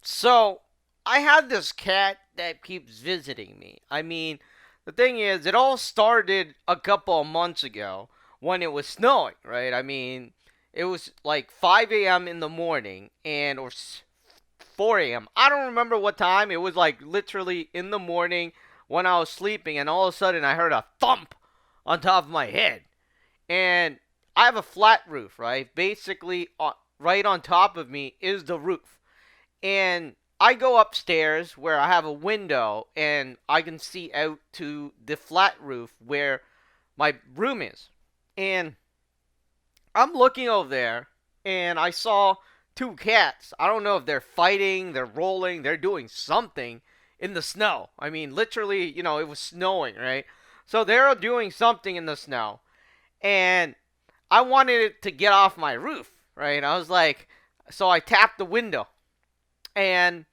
So, I have this cat that keeps visiting me. I mean, the thing is, it all started a couple of months ago when it was snowing, right? I mean, it was like 5 a.m. in the morning and or 4 a.m. I don't remember what time. It was like literally in the morning when I was sleeping, and all of a sudden I heard a thump on top of my head. And I have a flat roof, right? Basically, right on top of me is the roof. And I go upstairs where I have a window and I can see out to the flat roof where my room is. And I'm looking over there and I saw two cats. I don't know if they're fighting, they're rolling, they're doing something in the snow. I mean, literally, it was snowing, right? So they're doing something in the snow. And I wanted it to get off my roof, right? I was like, so I tapped the window and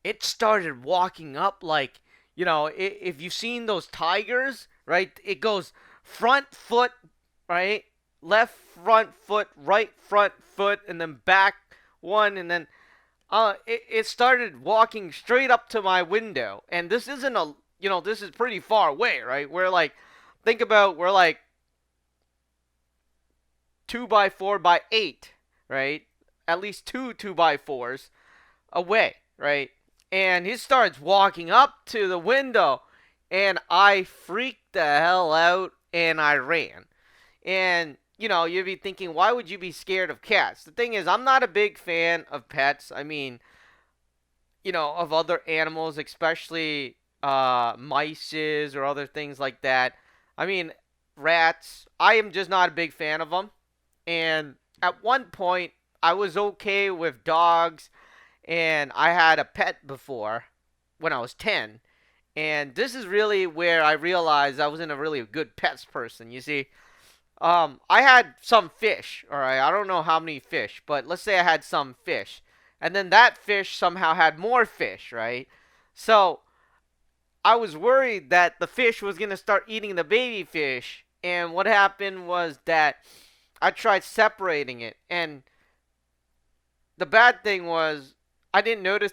it started walking up like, if you've seen those tigers, right? It goes front foot, right? Left front foot, right front foot, and then back one, and then it started walking straight up to my window. And this isn't this is pretty far away, right? Think about, we're like 2 by 4 by 8, right? At least two by fours away, right? And he starts walking up to the window, and I freaked the hell out and I ran. And you'd be thinking, why would you be scared of cats? The thing is, I'm not a big fan of pets. I mean, of other animals, especially mice or other things like that. I mean, rats. I am just not a big fan of them. And at one point, I was okay with dogs, and I had a pet before when I was 10. And this is really where I realized I wasn't a really good pets person. You see, I had some fish, all right? I don't know how many fish, but let's say I had some fish. And then that fish somehow had more fish, right? So I was worried that the fish was going to start eating the baby fish. And what happened was that I tried separating it. And the bad thing was I didn't notice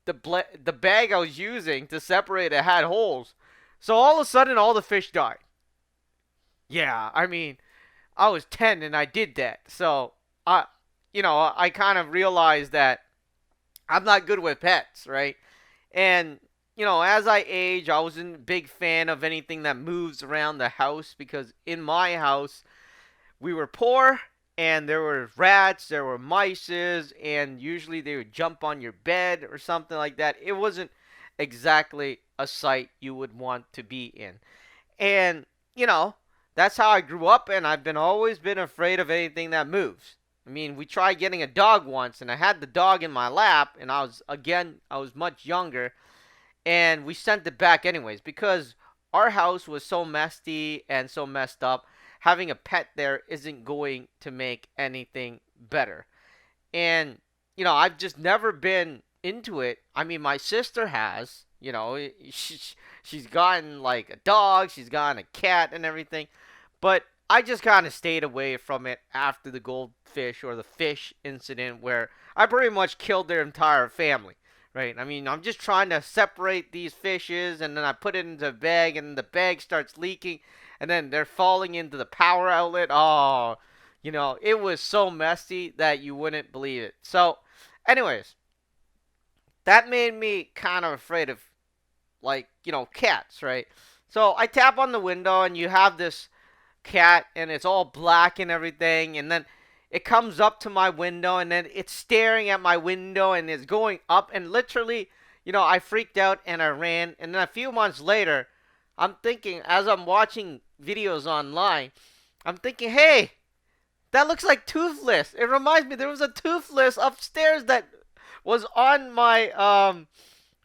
the bag I was using to separate it had holes. So all of a sudden, all the fish died. Yeah, I mean, I was 10 and I did that. So I kind of realized that I'm not good with pets, right? And as I age, I wasn't a big fan of anything that moves around the house because in my house we were poor and there were rats, there were mice, and usually they would jump on your bed or something like that. It wasn't exactly a sight you would want to be in. And, you know, that's how I grew up, and I've been always been afraid of anything that moves. I mean, we tried getting a dog once, and I had the dog in my lap, and I was much younger, and we sent it back anyways because our house was so messy and so messed up. Having a pet there isn't going to make anything better. And I've just never been into it. I mean, my sister has. She's gotten like a dog, she's gotten a cat and everything, but I just kind of stayed away from it after the goldfish or the fish incident where I pretty much killed their entire family. Right? I mean, I'm just trying to separate these fishes, and then I put it into a bag, and the bag starts leaking, and then they're falling into the power outlet. Oh, it was so messy that you wouldn't believe it. So, anyways, that made me kind of afraid of, like, cats, right? So I tap on the window, and you have this cat, and it's all black and everything, and then it comes up to my window, and then it's staring at my window, and it's going up, and literally, I freaked out and I ran. And then a few months later, I'm thinking, as I'm watching videos online, I'm thinking, hey, that looks like Toothless. It reminds me there was a Toothless upstairs that was on my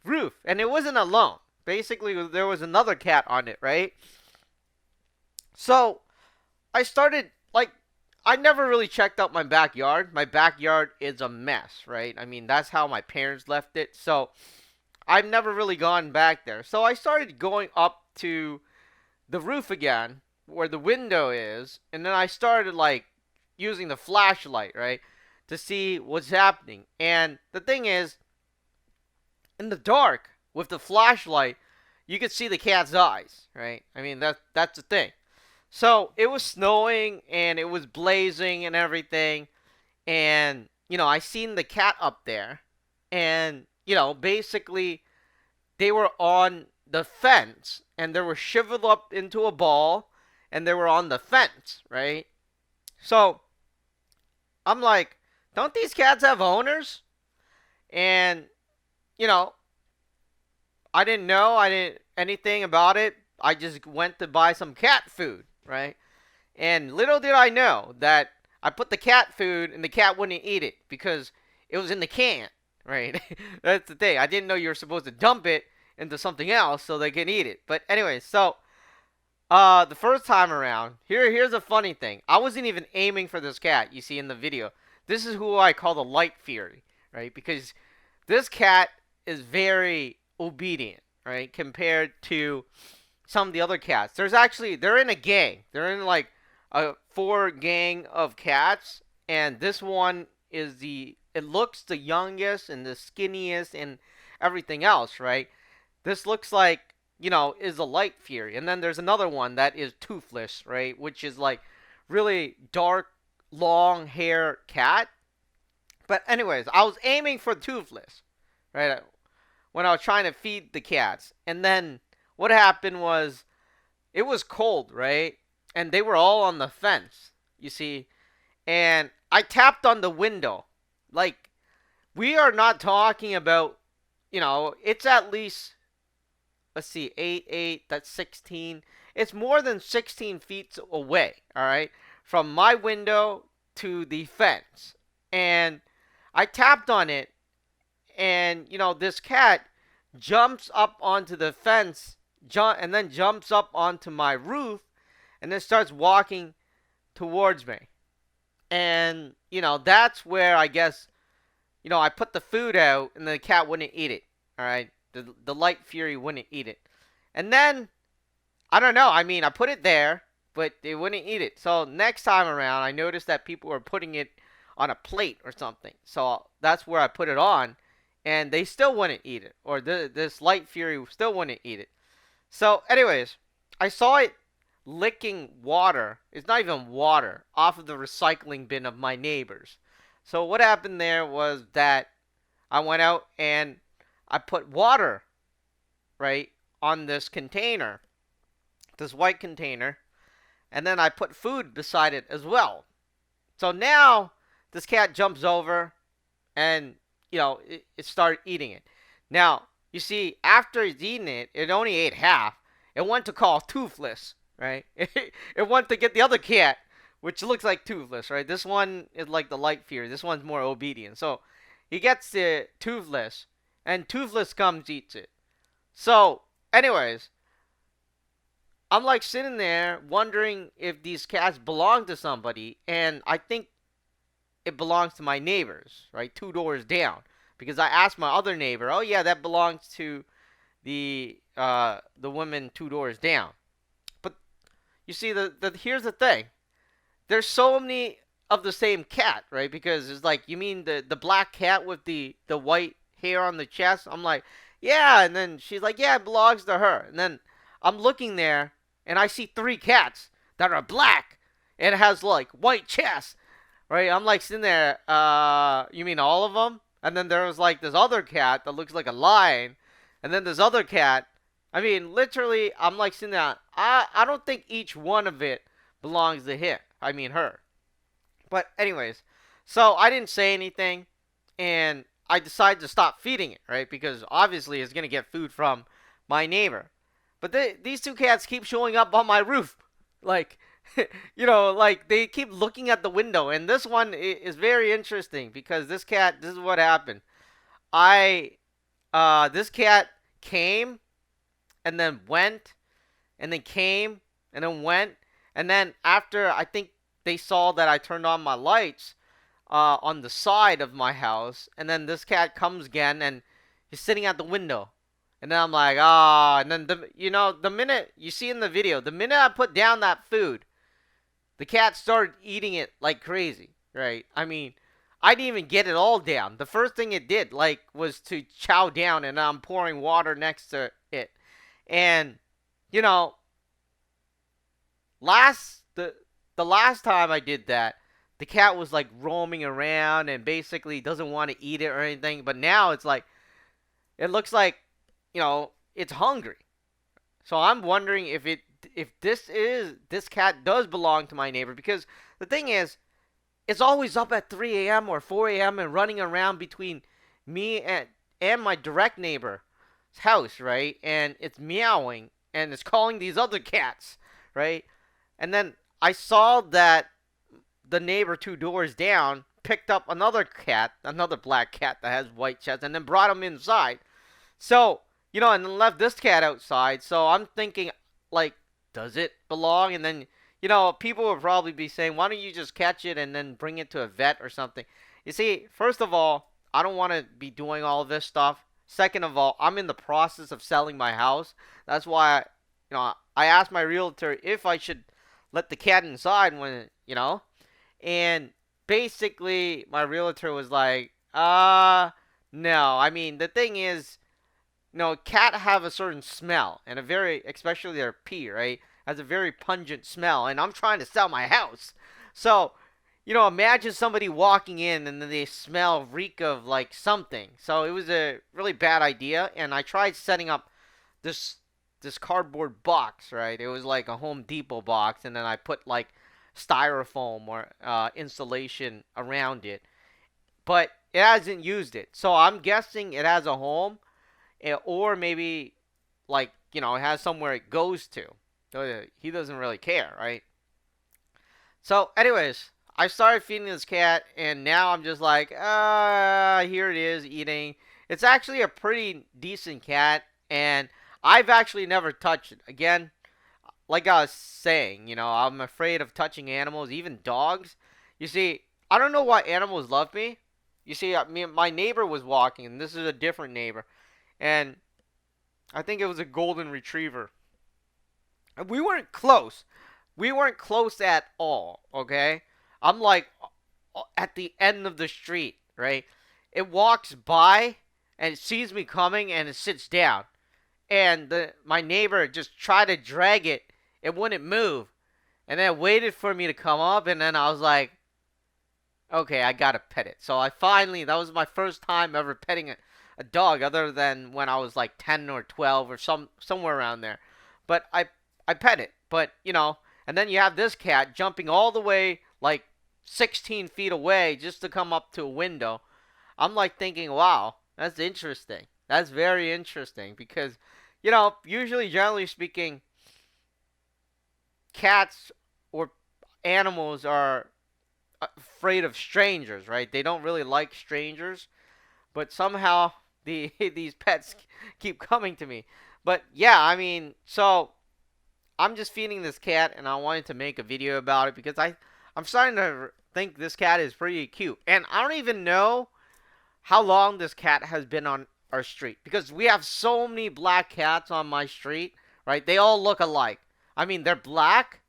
roof, and it wasn't alone. Basically, there was another cat on it, right? So I started, like, I never really checked out my backyard. My backyard is a mess, right? I mean, that's how my parents left it. So I've never really gone back there. So I started going up to the roof again, where the window is, and then I started, like, using the flashlight, right, to see what's happening. And the thing is, in the dark with the flashlight, you could see the cat's eyes, right? I mean, that's the thing. So it was snowing and it was blazing and everything, and I seen the cat up there, and basically they were on the fence and they were shriveled up into a ball, and they were on the fence, right? So I'm like, don't these cats have owners? And you know, I didn't know. I didn't anything about it. I just went to buy some cat food, right? And little did I know that I put the cat food and the cat wouldn't eat it because it was in the can, right? That's the thing. I didn't know you were supposed to dump it into something else so they can eat it. But anyway, so the first time around, here's a funny thing. I wasn't even aiming for this cat you see in the video. This is who I call the Light Fury, right? Because this cat is very obedient, right? Compared to some of the other cats. They're in a gang. They're in like a four gang of cats, and this one is it looks the youngest and the skinniest and everything else, right? This looks like, is a Light Fury. And then there's another one that is Toothless, right? Which is like really dark, long hair cat. But anyways, I was aiming for Toothless, right? When I was trying to feed the cats. And then what happened was it was cold, right? And they were all on the fence, you see. And I tapped on the window. Like, we are not talking about, it's at least, let's see, 8, 8, that's 16. It's more than 16 feet away, all right, from my window to the fence. And I tapped on it, and, this cat jumps up onto the fence, and then jumps up onto my roof, and then starts walking towards me. And, that's where I guess, I put the food out, and the cat wouldn't eat it, all right? The Light Fury wouldn't eat it. And then, I don't know, I mean, I put it there, but they wouldn't eat it. So next time around, I noticed that people were putting it on a plate or something. So that's where I put it on, and they still wouldn't eat it. Or this Light Fury still wouldn't eat it. So anyways, I saw it licking water. It's not even water off of the recycling bin of my neighbors. So what happened there was that I went out and I put water, right, on this container, this white container, and then I put food beside it as well. So now this cat jumps over and, it started eating it. Now, you see, after it's eaten it, it only ate half. It went to call Toothless, right? It went to get the other cat, which looks like Toothless, right? This one is like the Light Fury. This one's more obedient. So he gets the Toothless, and Toothless comes eats it. So, anyways, I'm like sitting there wondering if these cats belong to somebody, and I think it belongs to my neighbors, right? 2 doors down. Because I asked my other neighbor, oh yeah, that belongs to the woman 2 doors down. But you see, here's the thing. There's so many of the same cat, right? Because it's like, you mean the black cat with the white hair on the chest? I'm like, yeah. And then she's like, yeah, it belongs to her. And then I'm looking there, and I see 3 cats that are black, and it has like white chest, right? I'm like sitting there, you mean all of them? And then there was like this other cat that looks like a lion, and then this other cat. I mean, literally, I'm like sitting there. I don't think each one of it belongs to him. I mean her. But anyways, so I didn't say anything, and I decided to stop feeding it, right? Because obviously it's gonna get food from my neighbor. But these 2 cats keep showing up on my roof, like, like they keep looking at the window. And this one is very interesting because this cat. This is what happened. I this cat came and then went, and then came and then went, and then after I think they saw that I turned on my lights on the side of my house, and then this cat comes again and he's sitting at the window. And then I'm like, and then the minute you see in the video, the minute I put down that food, the cat started eating it like crazy, right? I mean, I didn't even get it all down. The first thing it did, like, was to chow down, and I'm pouring water next to it. And, you know, last the last time I did that, the cat was like roaming around and basically doesn't want to eat it or anything. But now it's like it looks like, it's hungry. So I'm wondering if this cat does belong to my neighbor, because the thing is, it's always up at 3 a.m. or 4 a.m. and running around between me and my direct neighbor's house, right? And it's meowing and it's calling these other cats, right? And then I saw that the neighbor 2 doors down picked up another cat, another black cat that has white chest, and then brought him inside. So, and then left this cat outside. So I'm thinking, like, does it belong? And then, people would probably be saying, why don't you just catch it and then bring it to a vet or something? You see, first of all, I don't want to be doing all this stuff. Second of all, I'm in the process of selling my house. That's why, I asked my realtor if I should let the cat inside and basically my realtor was like, no. I mean, the thing is, cat have a certain smell, and a very, especially their pee, right, has a very pungent smell, and I'm trying to sell my house. So, imagine somebody walking in and then they smell reek of like something. So it was a really bad idea, and I tried setting up this this cardboard box, right? It was like a Home Depot box, and then I put like styrofoam or insulation around it, but it hasn't used it. So I'm guessing it has a home, or maybe like it has somewhere it goes to. He doesn't really care, right? So, anyways, I started feeding this cat, and now I'm just like, here it is eating. It's actually a pretty decent cat, and I've actually never touched it. Again, like I was saying, I'm afraid of touching animals, even dogs. You see, I don't know why animals love me. You see, my neighbor was walking, and this is a different neighbor, and I think it was a golden retriever. And we weren't close. We weren't close at all, okay? I'm like at the end of the street, right? It walks by and it sees me coming and it sits down. And my neighbor just tried to drag it. It wouldn't move. And then it waited for me to come up, and then I was like, okay, I gotta pet it. So that was my first time ever petting a dog, other than when I was like 10 or 12 or somewhere around there. But I pet it. But, and then you have this cat jumping all the way like 16 feet away just to come up to a window. I'm like thinking, wow, that's interesting. That's very interesting because, usually, generally speaking, cats or animals are afraid of strangers, right? They don't really like strangers, but somehow these pets keep coming to me. But yeah, I mean, so I'm just feeding this cat, and I wanted to make a video about it because I'm starting to think this cat is pretty cute, and I don't even know how long this cat has been on our street because we have so many black cats on my street, right? They all look alike. I mean, they're black,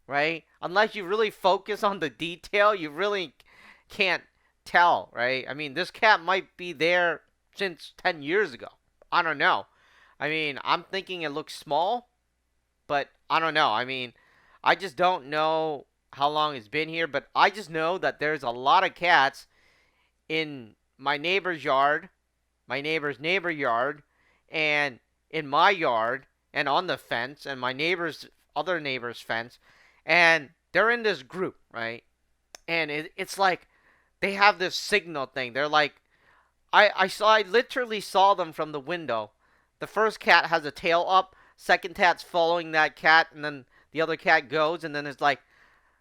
right? Unless you really focus on the detail, you really can't tell, right? I mean, this cat might be there since 10 years ago. I don't know. I mean, I'm thinking it looks small, but I don't know. I mean, I just don't know how long it's been here, but I just know that there's a lot of cats in my neighbor's yard, my neighbor's neighbor yard, and in my yard, and on the fence, and my neighbor's other neighbor's fence, and they're in this group, right? And it's like they have this signal thing. They're like, I literally saw them from the window. The first cat has a tail up, second cat's following that cat, and then the other cat goes, and then it's like,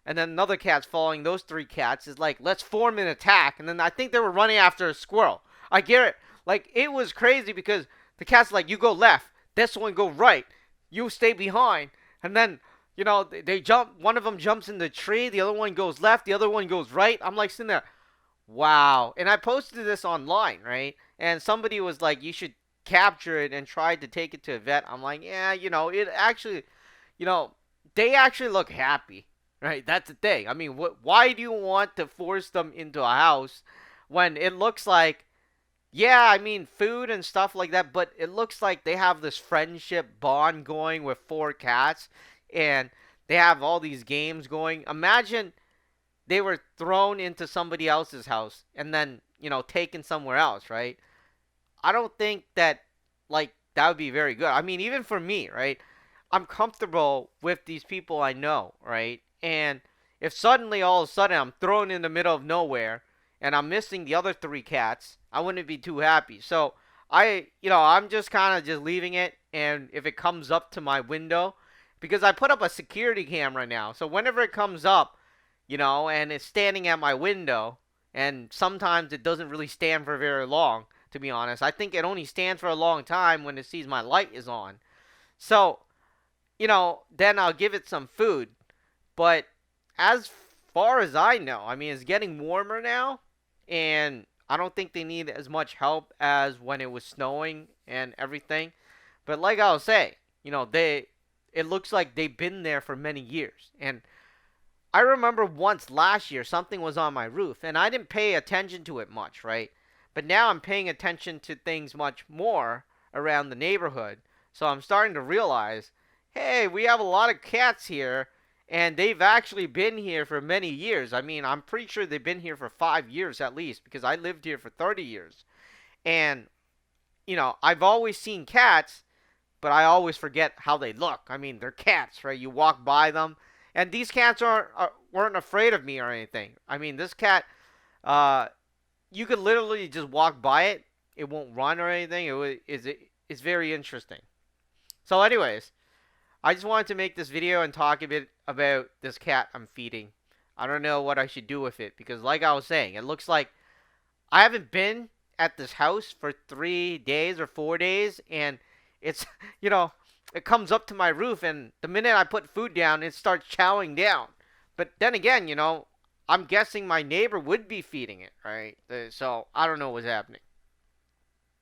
and then another cat's following those three cats. Is like, let's form an attack. And then I think they were running after a squirrel. I get it. Like, it was crazy because the cat's like, you go left, this one go right, you stay behind. And then, they jump. One of them jumps in the tree, the other one goes left, the other one goes right. I'm like sitting there, wow. And I posted this online, right? And somebody was like, you should capture it and try to take it to a vet. I'm like, yeah, it actually, they actually look happy, right? That's the thing. I mean, why do you want to force them into a house when it looks like, yeah, I mean, food and stuff like that, but it looks like they have this friendship bond going with four cats, and they have all these games going. Imagine they were thrown into somebody else's house and then, taken somewhere else, right? I don't think that, like, that would be very good. I mean, even for me, right? I'm comfortable with these people I know, right? And if suddenly all of a sudden I'm thrown in the middle of nowhere and I'm missing the other three cats, I wouldn't be too happy. So I'm just kind of just leaving it. And if it comes up to my window, because I put up a security camera now, so whenever it comes up, and it's standing at my window, and sometimes it doesn't really stand for very long, to be honest. I think it only stands for a long time when it sees my light is on. So, then I'll give it some food. But as far as I know, I mean, it's getting warmer now, and I don't think they need as much help as when it was snowing and everything. But like I was saying, it looks like they've been there for many years. And I remember once last year something was on my roof and I didn't pay attention to it much, right? But now I'm paying attention to things much more around the neighborhood. So I'm starting to realize, hey, we have a lot of cats here and they've actually been here for many years. I mean, I'm pretty sure they've been here for 5 years at least because I lived here for 30 years. And I've always seen cats, but I always forget how they look. I mean, they're cats, right? You walk by them, and these cats weren't afraid of me or anything. I mean, this cat, uh, you could literally just walk by it. It won't run or anything. It's very interesting. So, anyways, I just wanted to make this video and talk a bit about this cat I'm feeding. I don't know what I should do with it because, like I was saying, it looks like I haven't been at this house for 3 days or 4 days, and it's it comes up to my roof, and the minute I put food down, it starts chowing down. But then again, I'm guessing my neighbor would be feeding it, right? So I don't know what's happening.